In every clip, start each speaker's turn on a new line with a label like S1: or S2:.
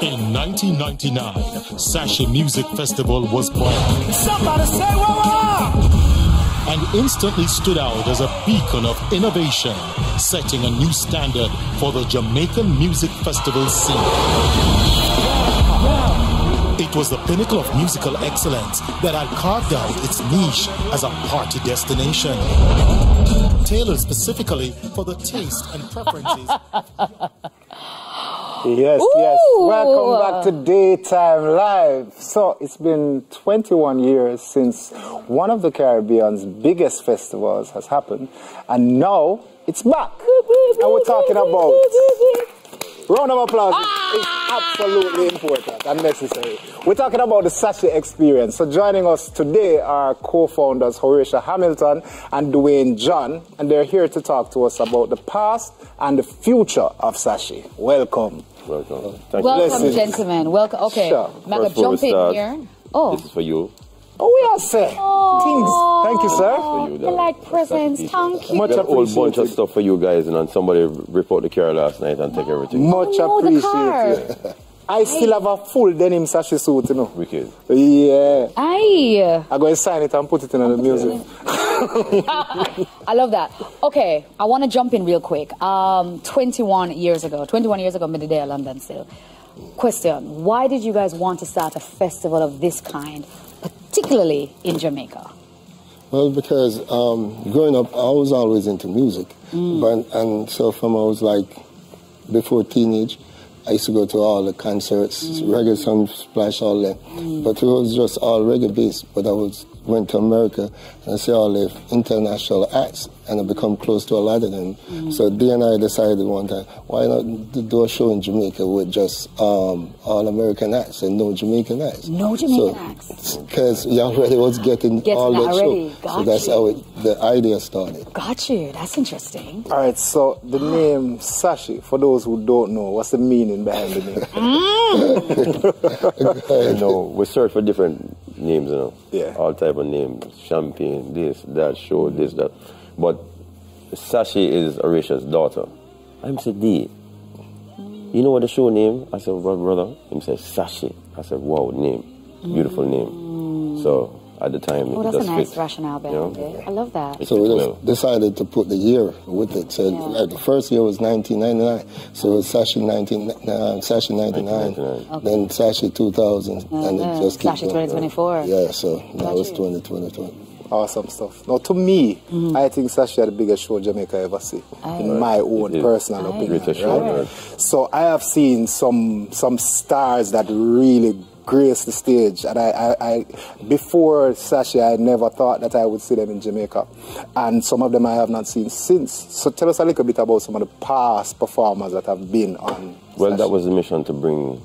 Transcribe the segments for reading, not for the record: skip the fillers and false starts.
S1: In 1999, Sashii Music Festival was born.
S2: Somebody say whoa!
S1: And instantly stood out as a beacon of innovation, setting a new standard for the Jamaican music festival scene. It was the pinnacle of musical excellence that had carved out its niche as a party destination, tailored specifically for the taste and preferences.
S3: Yes,
S4: Ooh.
S3: yes. Welcome back to Daytime Live. So it's been 21 years since one of the Caribbean's biggest festivals has happened, and now it's back. And we're talking about, round of applause is absolutely important and necessary. We're talking about the Sashii experience. So joining us today are co-founders Horatio Hamilton and Dwayne John, and they're here to talk to us about the past and the future of Sashii. Welcome.
S5: Welcome.
S4: Welcome, gentlemen. Welcome. Okay,
S3: Sure.
S4: Mega, jump in here. Oh.
S5: This is for you.
S3: Oh, we are say things. Thank you, sir.
S5: For you,
S4: I like presents. Thank you.
S3: Much
S5: We got a whole bunch of
S3: appreciated.
S5: stuff for you guys, and somebody report the car last night and take everything.
S3: Much
S4: Oh, the car.
S3: appreciated. I still have a full denim Sashii suit, you know.
S5: Wicked.
S3: Yeah.
S4: Aye.
S3: I'm going to sign it and put it in the music.
S4: I love that. Okay, I want to jump in real quick. 21 years ago, midday London still. Question, why did you guys want to start a festival of this kind, particularly in Jamaica?
S6: Well, because growing up, I was always into music. And so from I was like, before teenage, I used to go to all the concerts, reggae, some splash, all that. But it was just all reggae based. But went to America and I see all the international acts, and I become close to a lot of them. So Dee and I decided one time, why not do a show in Jamaica with just all American acts and no Jamaican acts?
S4: No Jamaican acts.
S6: Because you already was getting all that
S4: already.
S6: show.
S4: Got
S6: So that's
S4: you.
S6: how the idea started.
S4: Got you. That's interesting.
S3: All right, so the name Sashii, for those who don't know, what's the meaning behind the name?
S5: You know, we search for different names, you know.
S3: Yeah.
S5: All type of names. Champagne, this, that, show, this, that. But Sashii is Horatio's daughter. I said, D, you know what the show name? I said, well, brother. He said, Sashii. I said, wow, name. Beautiful name. So at the time,
S4: Oh,
S5: it
S4: that's a
S5: just
S4: nice
S5: fit,
S4: rationale behind
S5: you know?
S4: it. I love that.
S6: So we just decided to put the year with it. So like, the first year was 1999. So it was Sashii 99.
S4: Okay.
S6: Then Sashii 2000. And it just keeps
S4: Sashii 2024.
S6: Yeah, so now it's
S4: Got you.
S6: 2020.
S3: Awesome stuff. Now, to me, I think Sashii had the biggest show Jamaica ever seen, in my own personal opinion.
S5: Greatest show, right?
S3: So I have seen some stars that really grace the stage, and I before Sashii, I never thought that I would see them in Jamaica, and some of them I have not seen since. So tell us a little bit about some of the past performers that have been on
S5: Well,
S3: Sashii.
S5: that was the mission, to bring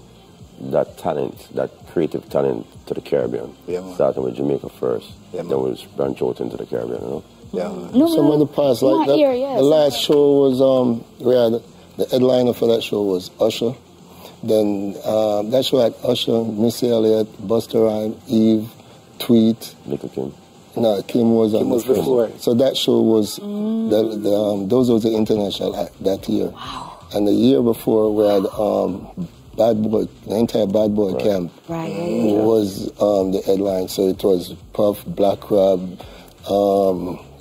S5: that talent, that creative talent, to the Caribbean.
S3: Yeah, man.
S5: Starting with Jamaica first,
S3: Yeah, man.
S5: then we'll branch out into the Caribbean, you know.
S3: Yeah.
S6: Some of the past, like that, the last show was, we had the headliner for that show was Usher. Then that show had Usher, Missy Elliott, Busta Rhymes, Eve, Tweet.
S5: Little Kim.
S6: No, Kim was on
S3: was
S6: the
S3: before.
S6: So that show was, those was the international act that year. Wow. And the year before we had Bad Boy, the entire Bad Boy camp was the headline. So it was Puff, Black Crab,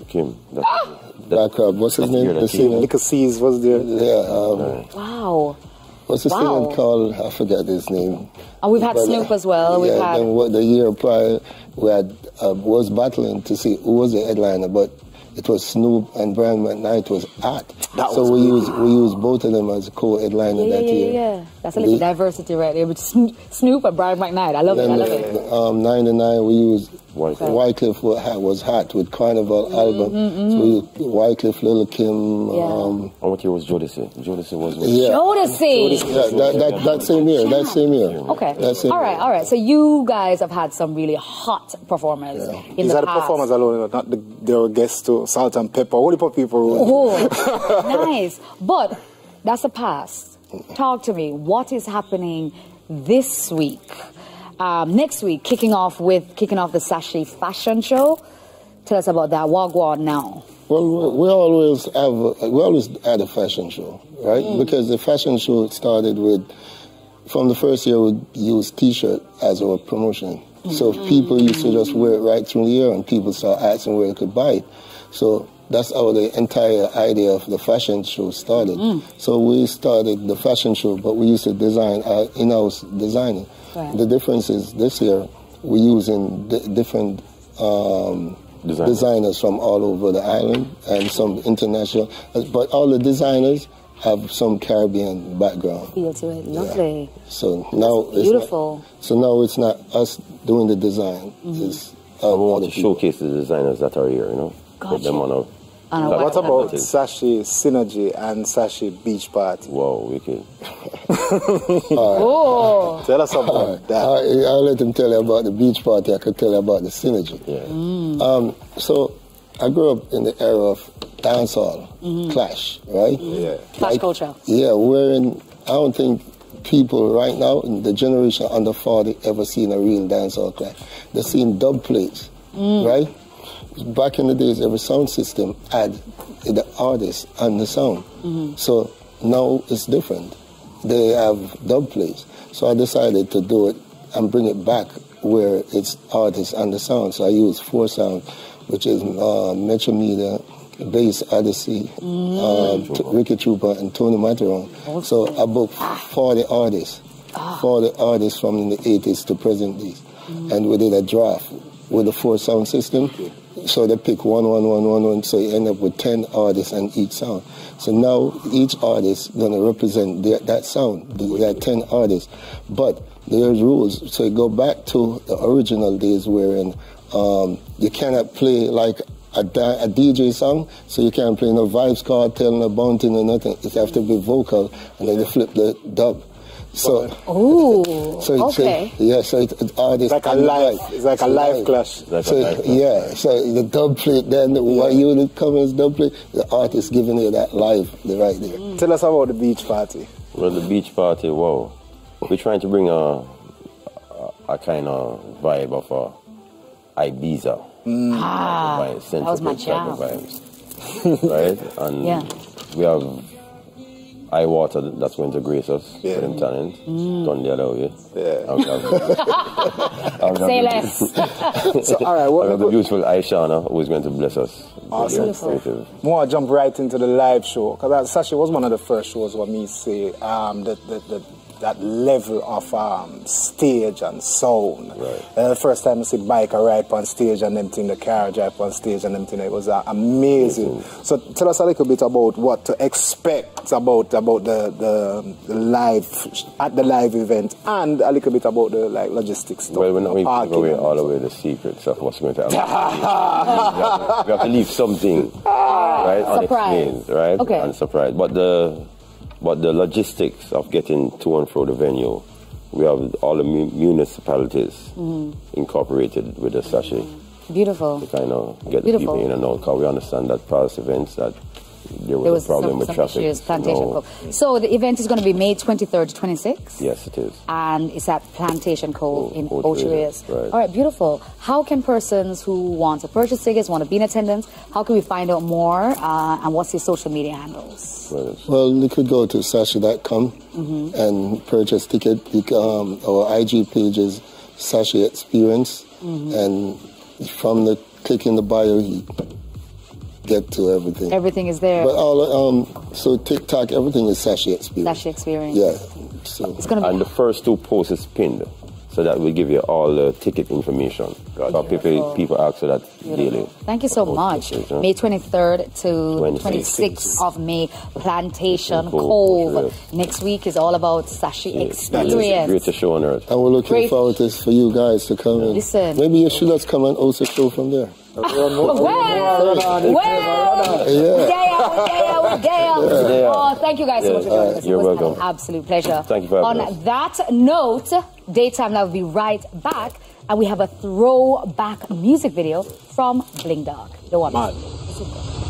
S5: Kim.
S6: Black Crab, what's his name? The singer.
S3: Little C's was there.
S6: Yeah.
S4: Wow.
S6: What's the singer called? I forgot his name.
S4: And we've had Snoop as well. We've had...
S6: Then the year prior, we had was battling to see who was the headliner, but it was Snoop and Brian McKnight was hot. So we used both of them as co-headliner that year.
S4: Yeah. That's a little diversity right there. But Snoop and Brian McKnight. I love it. I love it.
S6: 99, we used Wycliffe was hot with Carnival album. So we used Wycliffe, Lil' Kim.
S5: And what year was Jodeci? Jodeci was...
S4: Jodeci!
S6: Yeah, that same year. That same year.
S4: Okay.
S6: That same
S4: all right. So you guys have had some really hot performers in
S3: These
S4: the
S3: are the
S4: past.
S3: performers alone, not there were guests too. Salt and Pepper. What do people?
S4: Oh, nice. But that's the past. Talk to me. What is happening this week? Next week, kicking off the Sashii fashion show. Tell us about that. Wagwan now.
S6: Well, we always had a fashion show, right? Because the fashion show started with from the first year, we used T-shirt as our promotion. So people used to just wear it right through the year, and people started asking where they could buy it. So that's how the entire idea of the fashion show started. So we started the fashion show, but we used to design in-house designing.
S4: Right.
S6: The difference is this year we're using different designers from all over the island and some international, but all the designers have some Caribbean background.
S4: Feel to it, lovely.
S6: Yeah. So now
S4: Beautiful.
S6: It's not us doing the design. It's
S5: we want to showcase the designers that are here, you know.
S4: Gotcha.
S5: Put them on a
S3: What about Sashii Synergy and Sashii Beach Party?
S5: Wow, wicked.
S4: Oh.
S3: Tell us about that.
S6: I'll let him tell you about the beach party. I could tell you about the synergy.
S5: Yeah.
S6: So I grew up in the era of dancehall, clash, right?
S3: Yeah.
S4: Clash culture.
S6: Yeah, I don't think people right now in the generation under 40 ever seen a real dancehall clash. They've seen dub plates, right? Back in the days, every sound system had the artist and the sound. So now it's different. They have dub plates. So I decided to do it and bring it back where it's artist and the sound. So I use 4 sound, which is Metro Media, Bass Odyssey, Ricky Trooper, and Tony Materon. So I booked 40 artists, 40 artists from the 80s to present days. And we did a draft with the 4 sound system. So they pick 1, 1, 1, 1, 1, so you end up with 10 artists and each sound. So now each artist is going to represent that sound, that 10 artists. But there's rules. So you go back to the original days wherein you cannot play like a DJ song, so you can't play no Vibes Cartel, no Bounty, no nothing. It have to be vocal, and then you flip the dub. So,
S4: okay.
S6: So it's artists.
S3: Like a live, it's like a live clash.
S6: So the dub plate, then what unit comes as dub plate, the artist giving you that live right there.
S3: Tell us about the beach party.
S5: Well, the beach party, wow. We're trying to bring a kind of vibe of Ibiza.
S4: That was my jam.
S5: Right? And we have Iwater that's going to grace us with them talent. Done the other way.
S4: Say less.
S3: So, all right,
S5: we have the beautiful Aishana who is going to bless us.
S3: Awesome. More jump right into the live show, because Sashii was one of the first shows where me say that level of stage and sound.
S5: Right.
S3: The first time I see biker ride on stage and them thing, the carriage ride on stage and them thing, it was amazing. So tell us a little bit about what to expect about the live at the live event, and a little bit about the logistics stuff.
S5: Well, we're not going to give away all the way the secrets of what's going to happen. we have to leave something right unexplained, right?
S4: Okay.
S5: And surprise. But the logistics of getting to and fro the venue, we have all the municipalities incorporated with the Sashii.
S4: Beautiful.
S5: To kind of get the people in and out, because we understand that past events that there was a problem with traffic.
S4: So the event is going to be May 23rd to 26th?
S5: Yes, it is.
S4: And it's at Plantation Cove in Ocho-Rios.
S5: Right.
S4: All right, beautiful. How can persons who want to purchase tickets, want to be in attendance, how can we find out more, and what's your social media handles?
S6: Well, you could go to Sashii.com and purchase ticket. Our IG page is Sashii Experience, and from the click in the bio, you get to everything.
S4: Everything is there.
S6: But so TikTok, everything is Sashii Experience.
S4: Sashii Experience.
S6: Yeah. So
S4: it's gonna be.
S5: And the first 2 posts is pinned, so that will give you all the ticket information. So people ask for that daily.
S4: Thank you so much. May 23rd to 26th of May, Plantation Cove. Next week is all about Sashii Experience.
S5: It's the greatest show on earth.
S6: And we're looking forward to this for you guys to come in.
S4: Listen.
S6: Maybe you should just come and host a show from there.
S4: We're there. Oh, thank you guys so much for joining us.
S5: You're welcome.
S4: An absolute pleasure.
S5: Thank you for having us.
S4: On that note, Daytime Live will be right back, and we have a throwback music video from Bling Dog. Don't want to.